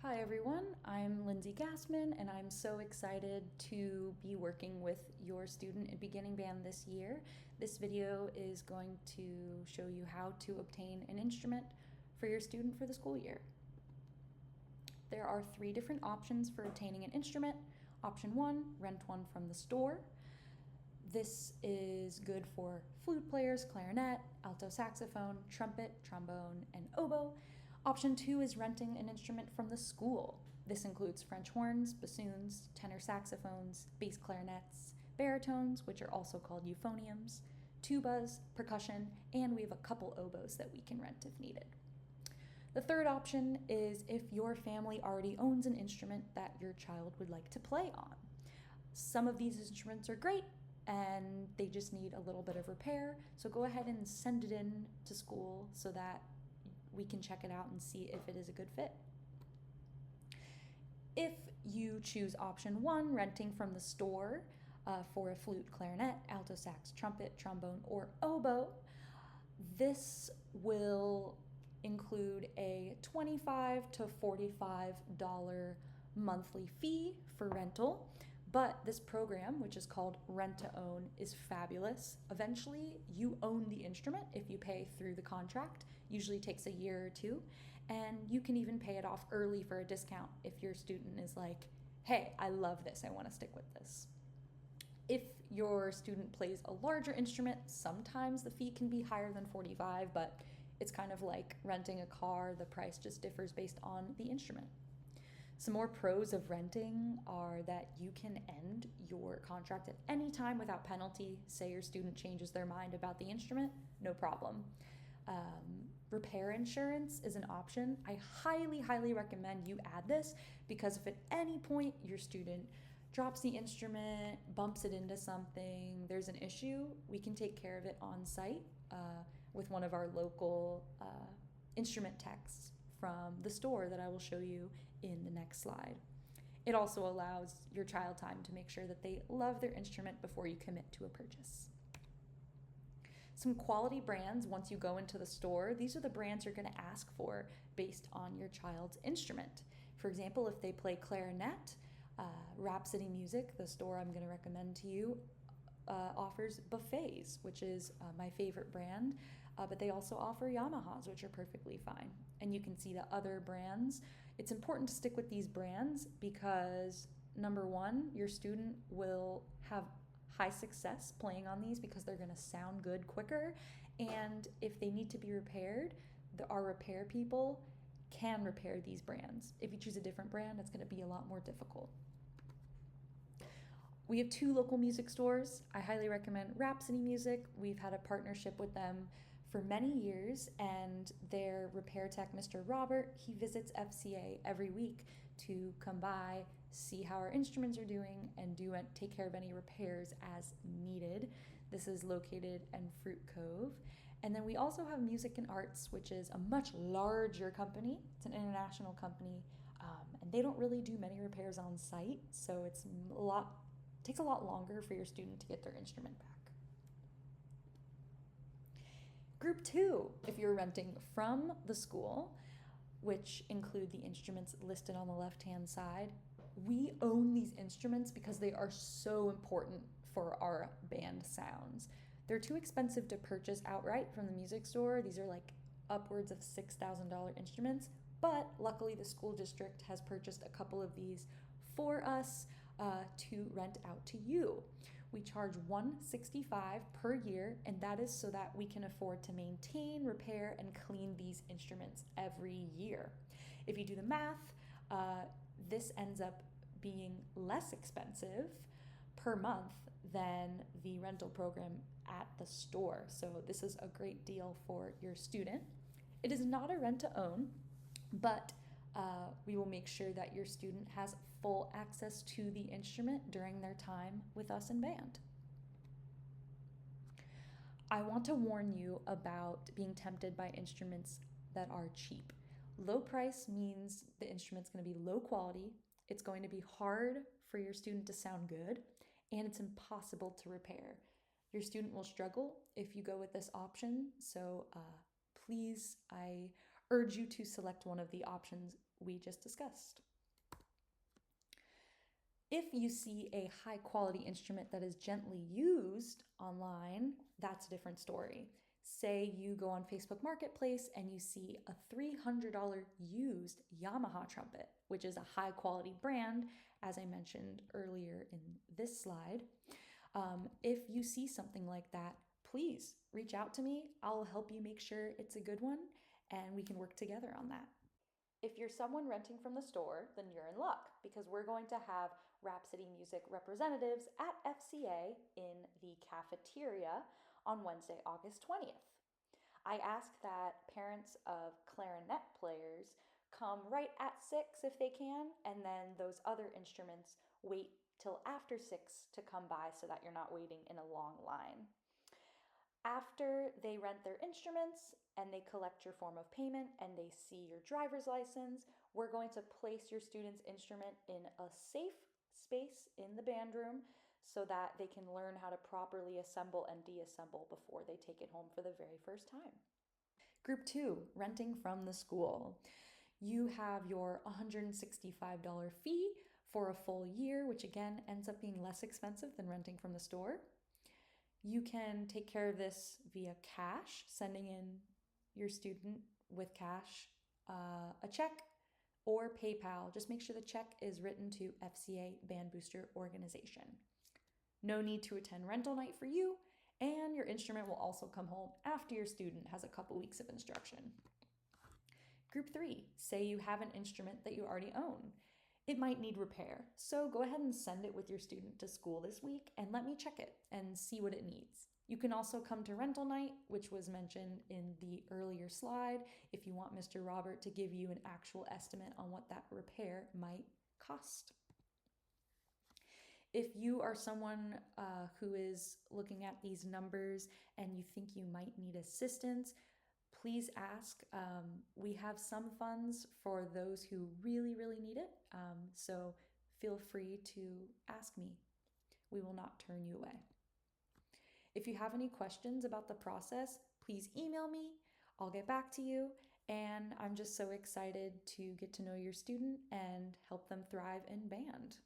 Hi everyone, I'm Lindsay Gassman and I'm so excited to be working with your student in beginning band this year. This video is going to show you how to obtain an instrument for your student for the school year. There are 3 different options for obtaining an instrument. Option 1, rent one from the store. This is good for flute players, clarinet, alto saxophone, trumpet, trombone, and oboe. Option 2 is renting an instrument from the school. This includes French horns, bassoons, tenor saxophones, bass clarinets, baritones, which are also called euphoniums, tubas, percussion, and we have a couple oboes that we can rent if needed. The third option is if your family already owns an instrument that your child would like to play on. Some of these instruments are great and they just need a little bit of repair, so go ahead and send it in to school so that we can check it out and see if it is a good fit. If you choose option 1, renting from the store for a flute, clarinet, alto sax, trumpet, trombone, or oboe, this will include a $25 to $45 monthly fee for rental. But this program, which is called Rent to Own, is fabulous. Eventually, you own the instrument if you pay through the contract. Usually takes a year or 2, and you can even pay it off early for a discount if your student is like, hey, I love this, I want to stick with this. If your student plays a larger instrument, sometimes the fee can be higher than $45, but it's kind of like renting a car. The price just differs based on the instrument. Some more pros of renting are that you can end your contract at any time without penalty. Say your student changes their mind about the instrument, no problem. Repair insurance is an option. I highly recommend you add this because if at any point your student drops the instrument, bumps it into something, there's an issue, we can take care of it on site with one of our local instrument techs from the store that I will show you in the next slide. It also allows your child time to make sure that they love their instrument before you commit to a purchase. Some quality brands, once you go into the store, these are the brands you're going to ask for based on your child's instrument. For example, if they play clarinet, Rhapsody Music, the store I'm going to recommend to you, offers Buffets, which is my favorite brand, but they also offer Yamahas, which are perfectly fine. And you can see the other brands. It's important to stick with these brands because, number one, your student will have high success playing on these because they're going to sound good quicker. And if they need to be repaired, our repair people can repair these brands. If you choose a different brand, it's going to be a lot more difficult. We have 2 local music stores. I highly recommend Rhapsody Music. We've had a partnership with them for many years, and their repair tech, Mr. Robert, he visits FCA every week to come by, see how our instruments are doing, and take care of any repairs as needed. This is located in Fruit Cove. And then we also have Music and Arts, which is a much larger company. It's an international company, and they don't really do many repairs on site, so it takes a lot longer for your student to get their instrument back. Group 2, if you're renting from the school, which include the instruments listed on the left-hand side, we own these instruments because they are so important for our band sounds. They're too expensive to purchase outright from the music store. These are like upwards of $6,000 instruments, but luckily the school district has purchased a couple of these for us to rent out to you. We charge $165 per year, and that is so that we can afford to maintain, repair, and clean these instruments every year. If you do the math, this ends up being less expensive per month than the rental program at the store. So this is a great deal for your student. It is not a rent to own, but we will make sure that your student has full access to the instrument during their time with us in band. I want to warn you about being tempted by instruments that are cheap. Low price means the instrument's going to be low quality, it's going to be hard for your student to sound good, and it's impossible to repair. Your student will struggle if you go with this option, so please, I urge you to select one of the options we just discussed. If you see a high quality instrument that is gently used online, that's a different story. Say you go on Facebook Marketplace and you see a $300 used Yamaha trumpet, which is a high quality brand, as I mentioned earlier in this slide. If you see something like that, please reach out to me. I'll help you make sure it's a good one and we can work together on that. If you're someone renting from the store, then you're in luck because we're going to have Rhapsody Music representatives at FCA in the cafeteria on Wednesday, August 20th. I ask that parents of clarinet players come right at 6 if they can, and then those other instruments wait till after 6 to come by so that you're not waiting in a long line. After they rent their instruments and they collect your form of payment and they see your driver's license, we're going to place your student's instrument in a safe space in the band room so that they can learn how to properly assemble and deassemble before they take it home for the very first time. Group 2, renting from the school. You have your $165 fee for a full year, which again ends up being less expensive than renting from the store. You can take care of this via cash, sending in your student with cash, a check, or PayPal. Just make sure the check is written to FCA Band Booster Organization. No need to attend rental night for you, and your instrument will also come home after your student has a couple weeks of instruction. Group 3, say you have an instrument that you already own. It might need repair, so go ahead and send it with your student to school this week and let me check it and see what it needs. You can also come to rental night, which was mentioned in the earlier slide, if you want Mr. Robert to give you an actual estimate on what that repair might cost. If you are someone who is looking at these numbers and you think you might need assistance, please ask. We have some funds for those who really, really need it. So feel free to ask me. We will not turn you away. If you have any questions about the process, please email me. I'll get back to you. And I'm just so excited to get to know your student and help them thrive in band.